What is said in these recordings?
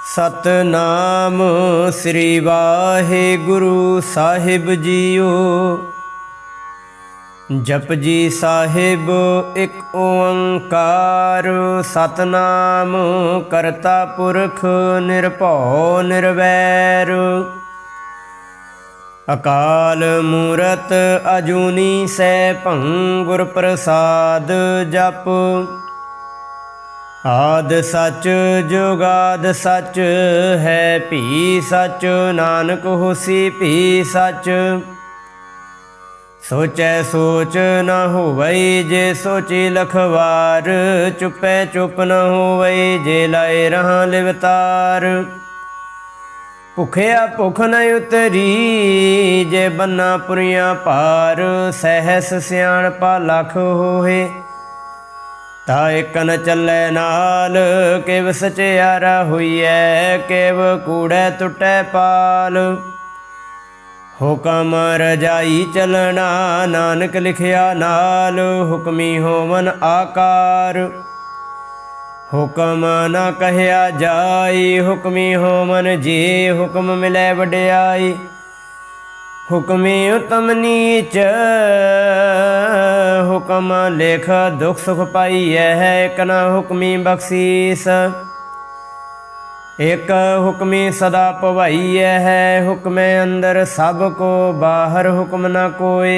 सतनाम श्री वाहिगुरु साहिब जीओ। जपजी साहिब एक ओंकार, सतनाम करता पुरख निरभौ निरवैर। अकाल मूरत अजूनी सैभं, गुर प्रसाद जप। आद सच जुगाद सच है भी सच, नानक होसी भी सच। सोचै सोच न होवै जे सोची लखवार, चुपै चुप न होवै जे लाए रहां लिवतार। भुखिया भुख न उतरी जे बन्ना पुरियां पार, सहस सियाणपा लख होए ता एक न चलै नाल। किव सचियारा होइए किव कूड़ै टुटै पाल। हुकम रजाई चलना नानक लिखिया नाल, हुकमी होवन आकार। हुकम न कहया जाई हुकमी होवन जी, हुकम मिलै वड्याई। हुकमी उत्तम नीच हुकम लेख दुख सुख पाइए है। एक न हुकमी बख्शीस एक हुकमी सदा पवाइए है। हुक्मे अंदर सब को बाहर हुक्म न कोय।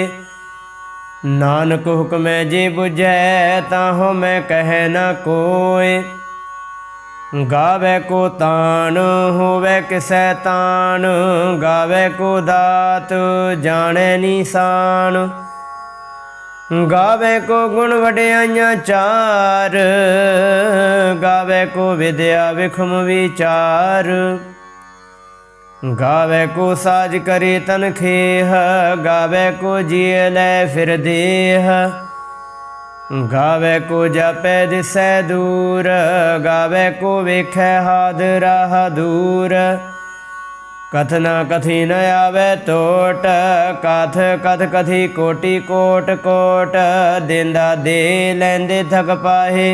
नानक हुक्मै जे बुझै ताहो मैं कह न कोय। गावे को तान होवे किसै तान, गावे को दात जाने निशान। गावे को गुण वड्याइयां चार, गावे को विद्या विखम विचार। गावे को साज करे तन खेह, गावे को जिय लै फिर देह। गावे को जापै दिसै दूर, गावे को वेखै हादरा दूर। कथ न कथी न आवे टोट, कथ कथ कथी कोटि कोट कोट। देंदा दे लैंदे थक पाहे,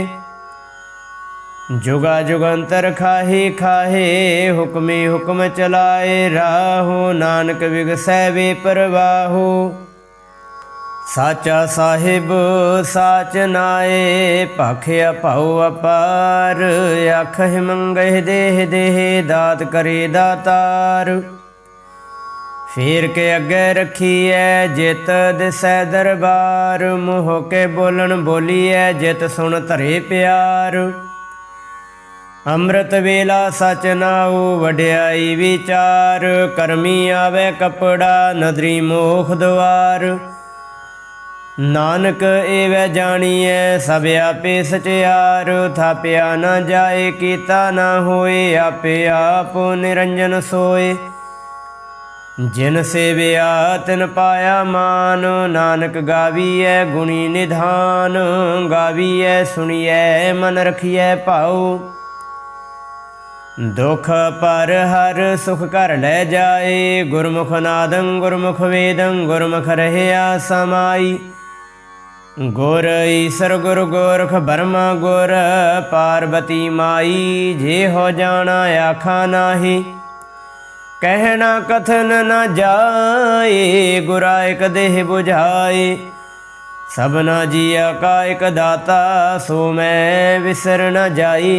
जुगा जुगंतर खाही खाहे। हुक्मी हुक्म चलाए राहु, नानक विगसै वे परवाहु। साचा साहिब साच नाए, भाखिया भाऊ अपार। आखहि मंगहि देह देह, दात करे दातार। फेर के अगे रखीए जित दिसै दरबार। मुँह के बोलन बोलीए जित सुन धरे प्यार। अमृत वेला सच नाऊ वड्याई विचार। करमी आवे कपड़ा नदरी मोख द्वार। नानक एवै जानिए सब आपे सचियार। थाप्या न जाए कीता न होए, आपे आप निरंजन सोए। जिन सेविया तिन पाया मान, नानक गावीऐ गुणी निधान। गावीऐ सुनिए मन रखिए भाऊ, दुख पर हर सुख कर लै जाए। गुरमुख नादं गुरमुख वेदं, गुरमुख रहया समाई। गुर ईसर गुर गोरख बर्मा गुर, पार्वती माई। जे हो जाना आखा नाही, कहना कथन न जाए। गुरा एक देह बुझाए, सबना जिया का एक दाता। सो मैं विसर न जाई।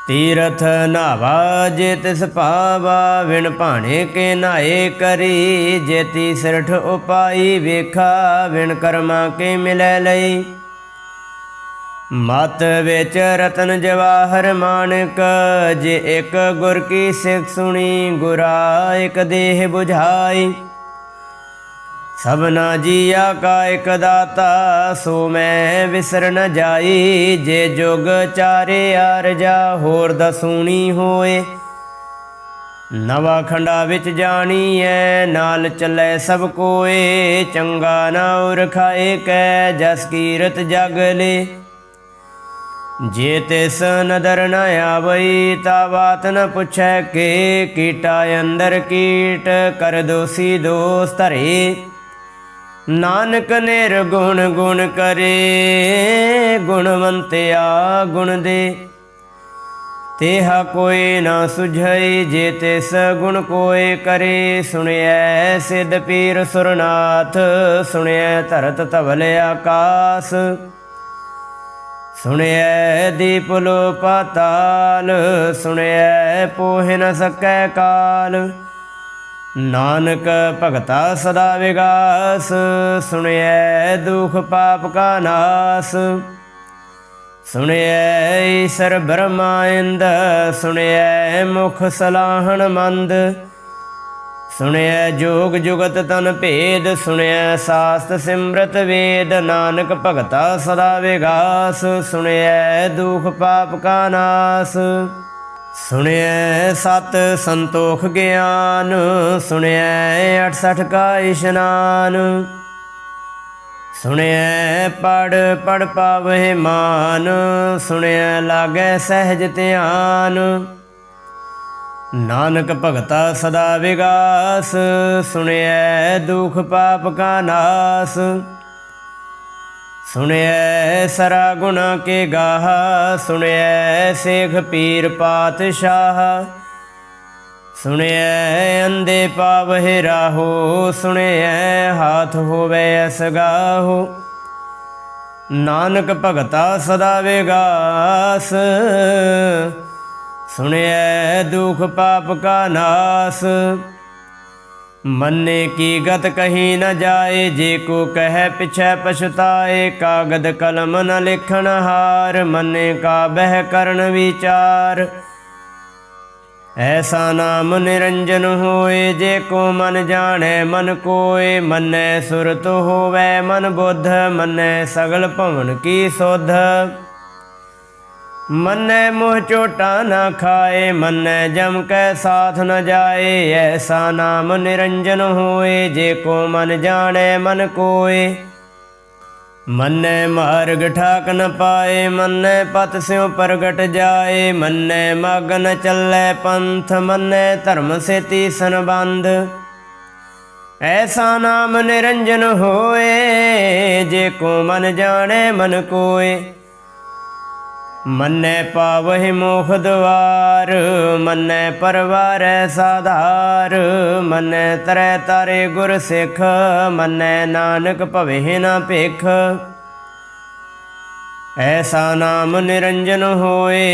तीरथ नावा जे तिस पावा, विण भाणे के नाए करी। जेती सिरठ उपाई वेखा, विण कर्मा के मिलै लई। मत विच रतन जवाहर माणक, जे एक गुर की सिख सुनी। गुरा एक देह बुझाई, सबना जिया का एक दाता। सो मैं विसर न जाई। जे जुग चारे आरजा होर दसूनी होए। नवा खंडा विच जानीए नाल चलै सब कोए। चंगा ना उर खाए कै जस कीरत जग ले। जे तिस नदर न आवई ता बात न पुछै के। कीटा अंदर कीट कर दोषी दोष धरे। नानक निर्गुण गुण करे, गुणवंतिया गुण दे। तेहा कोई न सुझई जे तिस गुण कोय करे। सुनिए सिद्ध पीर सुरनाथ सुनिए धरत धवल आकाश। सुनिए दीप लो पाताल सुनिए पोह न सकै काल। नानक भगता सदा विगास सुनिए दुख पाप का नाश। सुनिए ईश्वर ब्रह्मा इंद सुनिए मुख सलाहन मंद। सुनिए जोग जुगत तन भेद सुनिए शास्त्र सिमरत वेद। नानक भगता सदा विगास सुनिए दुख पाप का नाश। सुनिए सत संतोख ज्ञान सुनिए 68 का इशनान। सुनिए पढ़ पढ़ पावहि मान सुनिए लागै सहज ध्यान। नानक भगता सदा विगास सुनिए दुख पाप का नाश। सुनिए सरा गुना के गाहा सुनिए शेख पीर पातशाह। सुनिए अंधे पावहि राहो सुनिए हाथ होवे असगाहो। नानक भगता सदा विगास सुनिए दुख पाप का नाश। मन्ने की गत कहीं न जाए जे को कह पिछै पछताए। कागद कलम न लिखन हार मन्ने का बह करन विचार। ऐसा नाम निरंजन होए जे को मन जाने मन कोय। मन्ने सुरत होवे मन बुद्ध मन्ने सगल भवन की सुध। मन्ने मुँह चोटा न खाए मन्ने जम कै साथ न जाए। ऐसा नाम निरंजन होए जे को मन जाने मन कोय। मन्ने मार्ग ठाक न पाए मन्ने पत स्यों प्रगट जाए। मन्ने मग न चलै पंथ मन्ने धर्म से तीसन बंध। ऐसा नाम निरंजन होए जे को मन जाने मन कोय। मन्ने पावहि मोख द्वार मन्ने परवार साधार। मन्ने तरै तारे गुर सिख मन्ने नानक भवेहि न भिख। ऐसा नाम निरंजन होए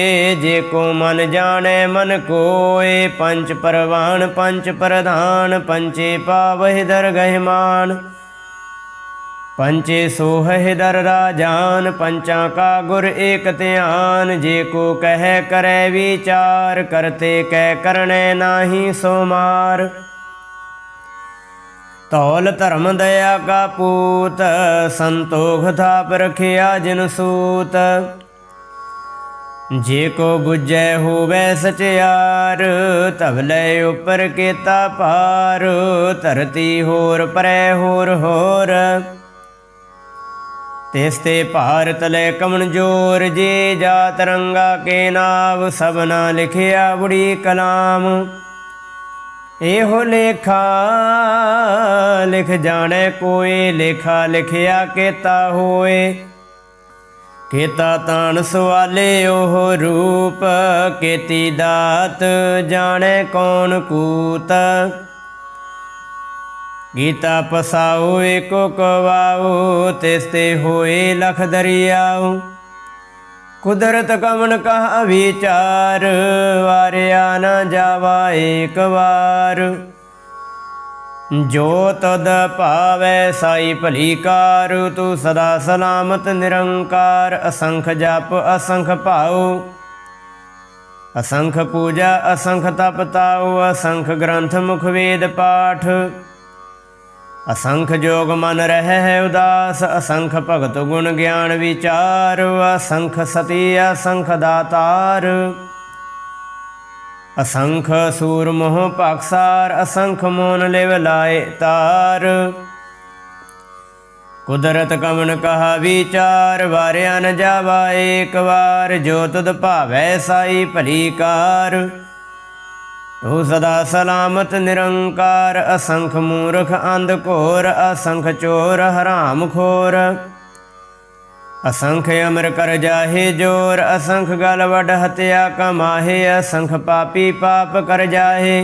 जे को मन जाने मन कोय। पंच परवान पंच प्रधान पंचे पावहि दरगहि मान। पंचे सोह दर राजान पंचा का गुर एक ध्यान। जे को कह करे विचार करते कह करने नाही सोमार। तौल धर्म दया का पूत संतोख थाप रखिया जिन सूत। जे को बुझै होवै सचियार तबले उपर केता पार। धरती होर परै होर होर तिसते भार तले कमन जोर। जे जात रंगा के नाव सबना लिखिया बुढ़ी कलाम। एहो लेखा लिख जाने कोय लेखा लिखिया केता होए। केता तान सवाले ओह रूप केती दात जाने कौन कूत। गीता पसाओ एको कवाओ तिसते होए लख दरियाओ। कुदरत कमन कहा विचार वारिया न जावा एक बार। जो तद पावै साई भली कार तू सदा सलामत निरंकार। असंख जप असंख भाओ असंख पूजा असंख तप ताओ। असंख ग्रंथ मुख वेद पाठ असंख जोग मन रह है उदास। असंख भगत गुण ज्ञान विचार। असंख सती असंख दातार। असंख सूर मोह पाकसार। असंख मोन लिव लाए तार। कुदरत कमन कहा विचार वारिया न जावा एक बार। जो तुद भावै साई भली कार तू सदा सलामत निरंकार। असंख मूर्ख अंध घोर असंख चोर हराम खोर। असंख अमर कर जाहे जोर, असंख गल वड हत्या कमाहे, असंख पापी पाप कर जाहे।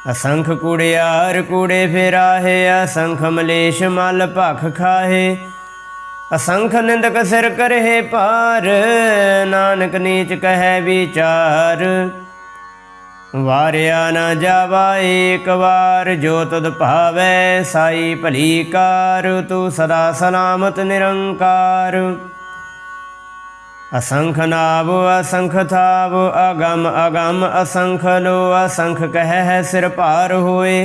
असंख कूड़ियार कूड़े फिराहे, असंख मलेश मल भख खाहे। असंख निंदक सिर करहे पार, नानक नीच कहे विचार। वारिया न जावा एक बार, जो तुद भावै साई भली कार। तू सदा सलामत निरंकार। असंख नाव असंख थाव, अगम अगम असंख लो। असंख कह है सिर पार होए,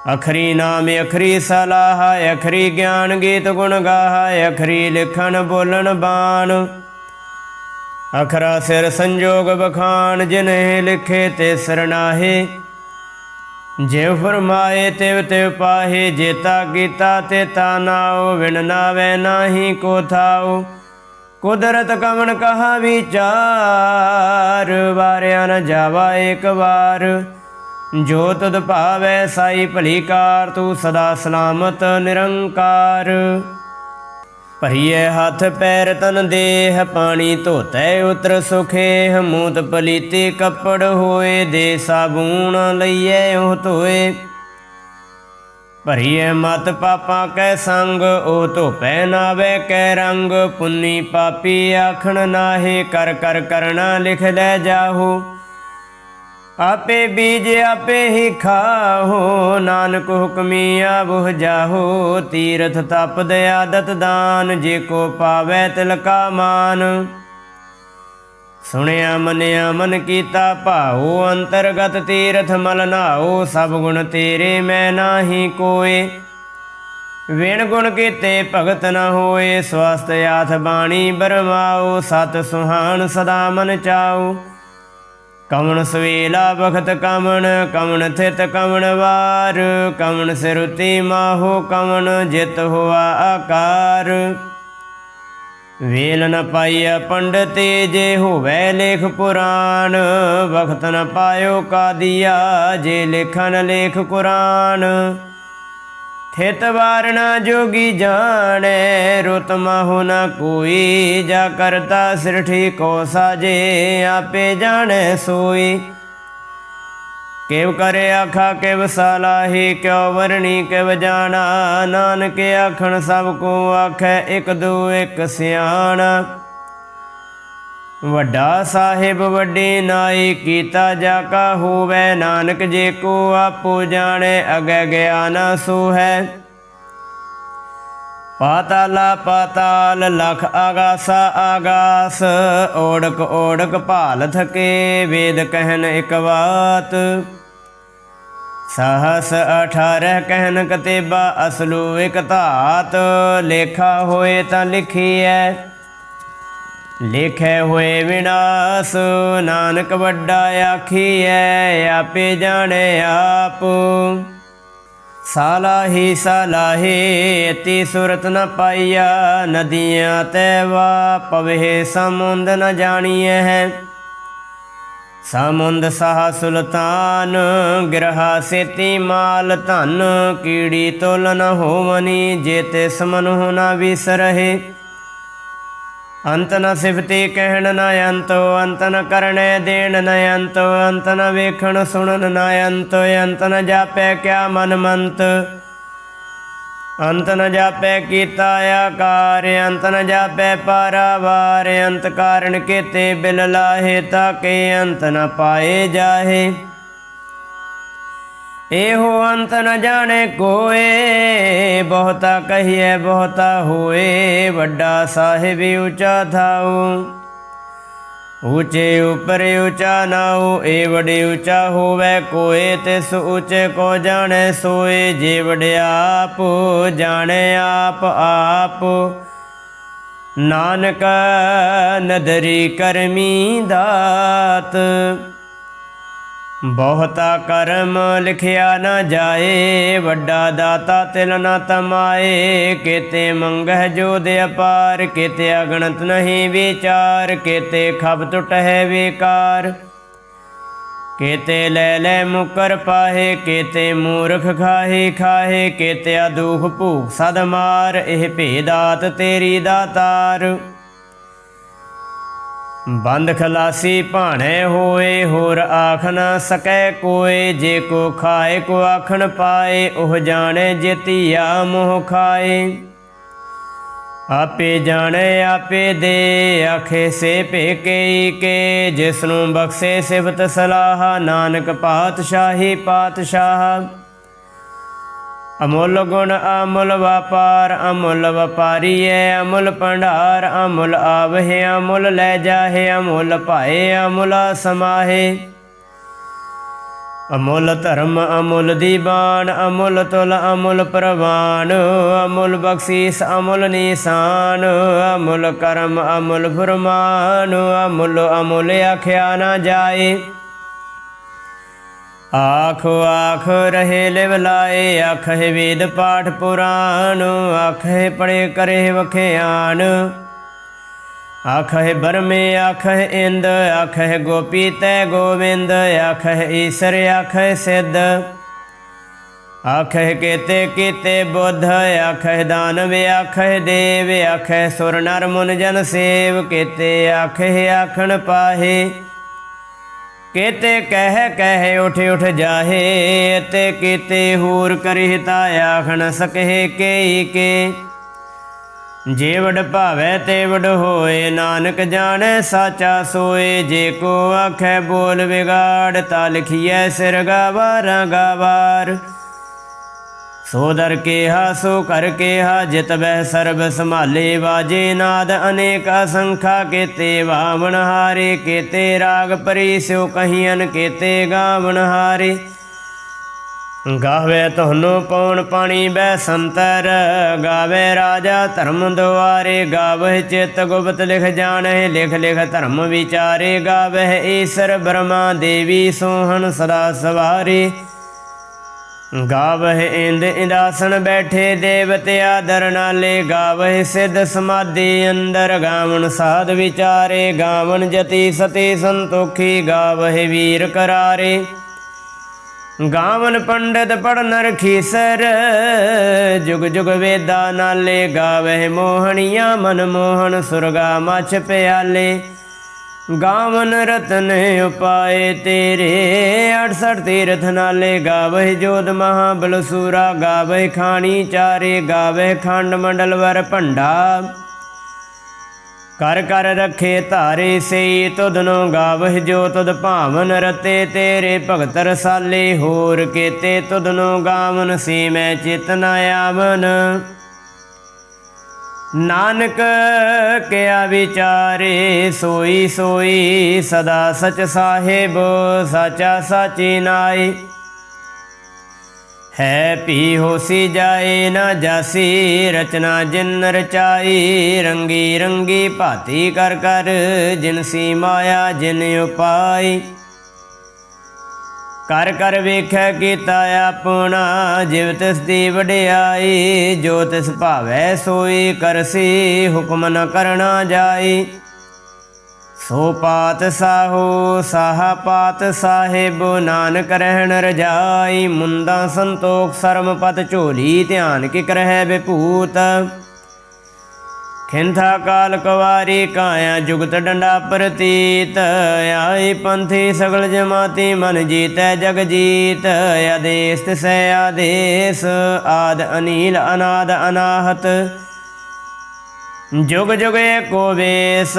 अखरी नाम अखरी सलाह। अखरी ज्ञान गीत गुण गाह, अखरी लिखन बोलन बाण। अखरा सिर संजोग बखान, जिन्हें लिखे ते सरनाहे। ज्यों फरमाए तिव तिव पाहे, जेता कीता तेता नाओ। विन नावै नाही को थाओ, कुदरत कवन कहा विचार। वारिया न जावा एक बार, जो तुद भावै साई भली कार। तू सदा सलामत निरंकार। भरिए हथ पैर तन देह, पानी धोतै उतर सुखेह। मूत पलीते कपड़ होए, दे साबून लइए ओह धोए। भरिए मत पापा कै संग, ओ धोपै नावै कै रंग। पुन्नी पापी आखण नाहे, कर कर करना लिख लै जाहो। आपे बीज आपे ही खाहो, नानक हुक्मिया बुह जाहो। तीरथ तप दयादत दान, जे को पावै तिलका मान। सुनिया मनिया मन कीता भाओ, अंतरगत तीरथ मल नाओ। सब गुण तेरे मैं नाही कोय, विण गुण कीते भगत न होए। स्वस्थ आथ बाणी बरमाओ, सत सुहान सदा मन चाओ। कमन सवेला बखत कमन, कमन थित कमन वार। कमन सिरुति माहो कमन, जित हुआ आकार। वेल न पाइया पंडिते, जे होवै लेख पुराण। बखत न पायो का दिया, जे लिखन लेख कुरान। थित वार न जोगी जाने, रुत माहो न कोई। जा करता सिरठी को साजे, आपे जाने सोई। केव करे आखा केव सालाही, क्यों वरणी केव जाना। नानक आखण सब को आखै, एक दो एक सियाणा। वड्डा साहिब वड्डी नाई, कीता जाका होवै। नानक जे को आपो जाने, अगै ज्ञान सो है। पाताला पाताल लख आगासा आगास, ओढ़क ओढ़क भाल थके। वेद कहन एक बात, सहस 18 कहन कतेबा। असलू एक धात, लेखा होए तां लिखिए। लिखे हुए विनाश, नानक वड्डा आखिए। आपे जाने आप, सालाही सालाही अति सुरत न पाइया। नदियाँ तैवा पवे समुंद न जानिए है। समुंद साह सुल्तान, गिरहा सेती माल धन। कीड़ी तोल न होवनी, जेते समनु न विसरहे। अंत न सिफती कहण न अंतो, अंत न करणे देण न अंतो। अंत न वेखण सुणन न अंतो, अंत न जापै क्या मन मंत। अंत न जापै कीता आकार, अंत न जापै पारावार। अंत कारण केते बिल लाहे, ताके अंत न पाए जाहे। एहो अंत न जाने कोए, बहुता कहिए बहुता होए। वड्डा साहिब ऊँचा थाओ, ऊँचे ऊपर ऊँचा नाओ। ए वडे ऊँचा होवै कोए, तिस ऊँचे को जाने सोए। जे वडे आप जाने आप आप, नानक नदरी करमी दात। बहुता करम लिखिया न जाए, वड्डा दाता तिल न तमाए। केते मंगह जोध अपार, केते अगणत नहीं विचार। केते खब टुट है बेकार, केते लै लै मुकर पाहे, केते मूर्ख खाहे खाहे, केते दुख भूख सद मार, एह भेदात तेरी दातार। बंद खलासी भाणे होए, होर आख न सकै कोय, जे को खाए को आखन पाए, ओह जाने जेतिया मोह खाए। आपे जाने आपे दे, आखे से भेकेई के, जिसनों बख्शे सिफत सलाह, नानक पातशाही पातशाह। अमुल गुण अमुल व्यापार, अमुल व्यापारी है अमुल भंडार, अमुल आवहे अमुल लै जाहे, अमुल पाए अमुल समाहे। अमुल धर्म अमुल दीवान, अमुल तुल अमुल प्रवान, अमुल बख्शीस अमुल निशान, अमुल करम अमुल फुरमान, अमुल अमुल आख्या न जाए। आख आख रहे लिवलाए, आख वेद पाठ पुराण, आख पढ़े करे वख्यान। आख बरमे आख इंद, आख गोपी तै गोविंद, आख ईसर आख सिद्ध। आख केते केते बुद्ध, आख दानव आख देव, आख सुर नर मुन जन सेव, केते आख आखन पाहे। केते कह कह उठ उठ जाहे, ते केते हूर करिता आख न सकहे के के। जे वड भावै ते वड होए, नानक जाने साचा सोए। जे को आखै बोल बिगाड़, ता लिखिए सिर गावार गावार। सो दर केहा सो कर केहा, जित बह सर्ब संभाले। बाजे नाद अनेक असंखा, केते वामन हारे, केते राग परी स्यो कहियन, केते गावन हारे। गावे तुहनो पौन पानी बह संतर, गावे राजा धर्म दुआरे। गावह चित गुप्त लिख जानह, लिख लिख धर्म विचारे। गावह ईसर ब्रह्मा देवी सोहन सदा सवारे। गावह इंद इंदासन बैठे, देवते आदर नाले। गावह सिद्ध समाधि अंदर, गावन साध विचारे। गावन जति सती संतोखी, गावह वीर करारे। गावन पंडित पढ़ नर खीसर, जुग जुग वेदा नाले। गावह मोहनिया मन मोहन, सुरगा मछ प्याले। गावन रतन उपाय तेरे, 68 तीर्थ नाले। गावह जोध महाबल सूरा, गावह खानी चारे। गावह खंड मंडल वर भंडा, कर कर रखे धारे से। तुधनो गावह जो तुध भावन, रते तेरे भगत रसाले। होर केते तुधनो गावन, सी मैं चेतना आवन। नानक क्या विचारे, सोई सोई सदा सच साहिब। साचा साची नाई, है पी होसी जाए न जासी। रचना जिन रचाई, रंगी रंगी भांति कर कर। जिनसी माया जिन उपाई, कर कर वेखै कीता अपना। जिव तिस दी वडियाई, जो तिस भावै सोई करसी। हुक्म न करना जाई, सो पात साहो साहा पात साहिब। नानक रहन रजाई, मुंदा संतोख सरम पत झोली। ध्यान किक रहै विभूत, खिंथा काल कवारी। काया जुगत डंडा प्रतीत, आई पंथी सगल जमाती। मन जीतै जग जीत, आदेश तिसै आदेश। आद अनील अनाद अनाहत, जुग जुग एको वेस।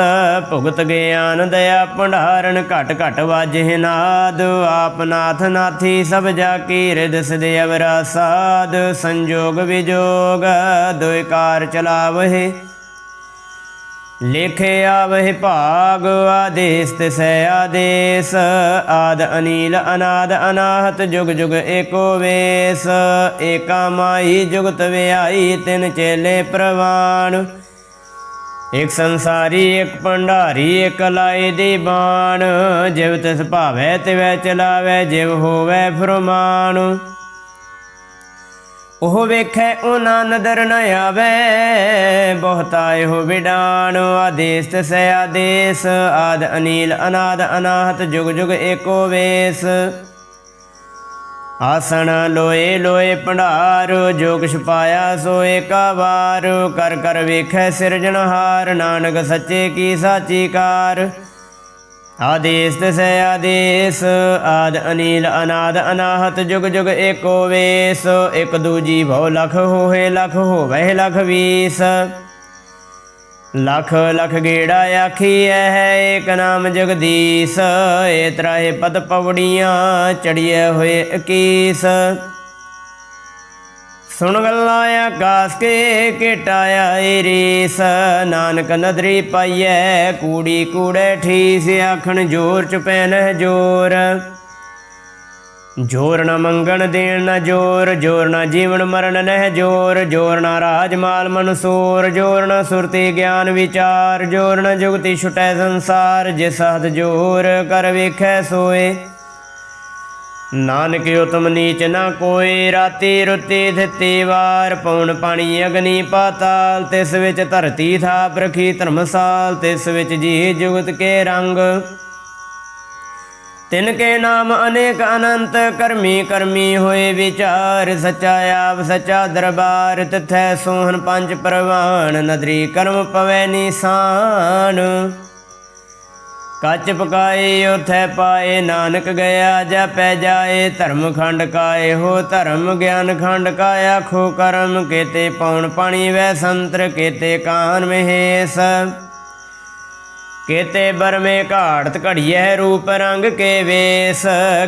भुगत ज्ञान दया भंडारण, घट घट वाजहि नाद। आप नाथ नाथी सब जाकी, रिद सिद अवरा साध। संजोग विजोग दुई कार चलावहे, लेखे आवहि भाग। आदेश तिसै आदेश, आद अनील अनाद अनाहत। जुग जुग एको वेस, एका माही जुगत व्याई। तिन चेले प्रवान, एक संसारी एक भंडारी। एक लाई दी बाण, जिव तिस भावै तिवै चलावै। जिव होवै फुरमान, ओह वेखै उना नदर न आवे। बहुता एहो विडान आदेश तिसै आदेश। आद अनील अनाद अनाहत जुग जुग एको वेश। आसन लोए लोए भंडार जो किछ पाया सो एका वार। कर कर वेखै सिरजनहार नानक सच्चे की साची कार। आदेश तिसै आदेश आद अनील अनाद अनाहत जुग जुग एको वेश। एक दूजी भौ लख होए लख होवै लख बीस। लख लख गेड़ा आखिए है एक नाम जगदीश। ए त्राहे पद पवड़ियाँ चढ़िए हुए 21। सुन गल्ला आकाश के केटाया रीस। नानक नदरी पाइयै कूड़ी कूड़े ठीस। आखन जोर चुपैन जोर। जोर न मंगन देन न जोर। जोर न जीवन मरण नह जोर। जोर न राज माल मनसूर। जोर न सुरति ज्ञान विचार। जोर न जुगति छुटै संसार। जिस हथ जोर कर वेखै सोए। नानक उत्तम नीच न कोई। राति रुति धिति वार। पौन पानी अग्नि पाताल। तिस विच धरती थाप रखी धर्मसाल। तिस विच जी जुगत के रंग। तिनके नाम अनेक अनंत। करमी करमी होए विचार। सच्चा आप सच्चा दरबार। तिथै सोहन पंच परवान। नदरी कर्म पवै निशान। कच पकाए उथै पाए। नानक गया जपै जाए। धर्म खंड काए हो धर्म। ज्ञान खंड का आखो कर्म। केते पौन पानी वै संतर। केते कान महेश। केते बर में घाड़त घड़िए रूप रंग के वेश।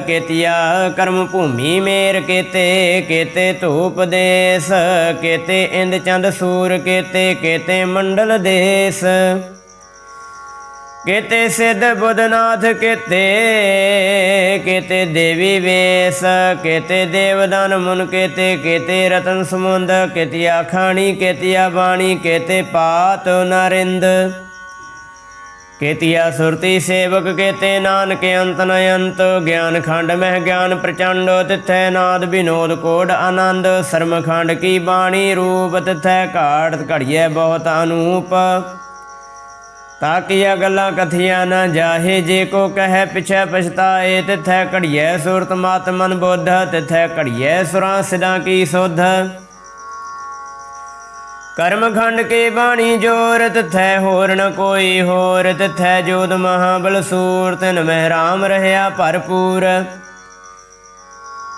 केतिया कर्म भूमि मेर। केते केते धूप देश। केते इंद चंद सूर। केते केते मंडल देश। केते सिद्ध बुधनाथ। केते केते देवी वेश। केते देवदान मुन। केते केते रतन समुंद। केतिया खाणी केतिया बाणी। केते पात नारिंद। केतिया सुरति सेवक। केते नानक अंत न अंत। ज्ञान खंड मह ज्ञान प्रचंड। तिथै नाद विनोद कोड आनंद। शर्म खंड की बाणी रूप। तिथै घाड़त घड़िए बहुत अनूप। ताकिया गल्लां कथिया न जाहे। जे को कहे पिछै पछताए। तिथै घड़िए सुरत मत मन बुद्ध। तिथै घड़िए सुरां सिद्धां की सुध। कर्म खंड के बाणी जोर। तिथै होर न कोई होर। तिथै जोध महाबल सूर। तिन मह राम रहया भरपूर।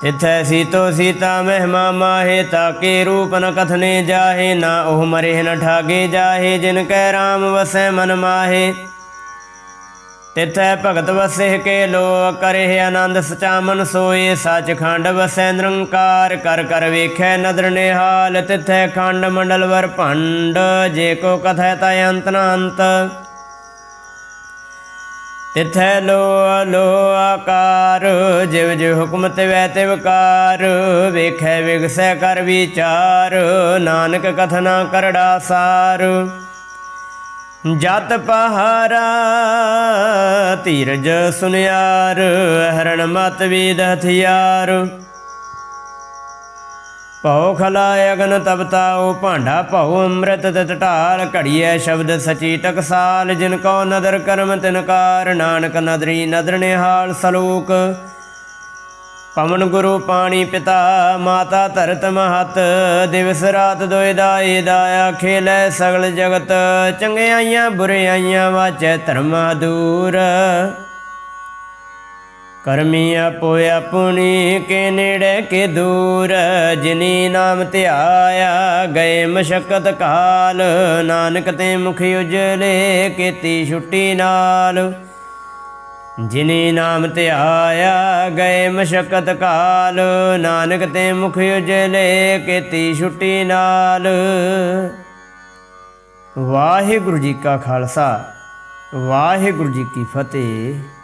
तिथै सीतो सीता महिमा माहे। ताके रूप न कथने जाहे। ना ओह मरे न ठागे जाहे। जिनकै राम वसै मन माहे। तिथै भगत वसे के लो। करे आनंद सचा मन सोए। सच खंड वसै निरंकार। कर कर वेखै नदर निहाल। तिथै खंड मंडल वर भंड। जे को कथै तै अंत न अंत। तिथै लो लो आकार। जिव जिव हुक्म तिवै तिवकार। वेखै विगसै कर विचार। नानक कथना करड़ा सार। जत पहारा धीरज सुनियार। हरण मत विद हथियार। भौ खलाय अगन तपताओ। भांडा भौ अमृत तित ढाल। घड़िए शब्द सची टकसाल। जिनको नदर कर्म तिनकार। नानक नदरी नदर निहाल सलोक। पवन गुरु पानी पिता। माता धरत महत। दिवस रात दोए दाए दाया। खेलै सगल जगत। चंगियाइयां बुरियाइयां वाचै धर्मा दूर। करमी आपो अपनी के नेड़े के दूर। जिनी नाम ध्याया गए मशक्कत काल। नानक ते मुख उजले केती छुट्टी नाल। जिनी नाम ध्याया गए मशक्कत काल। नानक ते मुख उजले केती छुट्टी नाल। वाहिगुरु जी का खालसा वाहिगुरु जी की फतेह।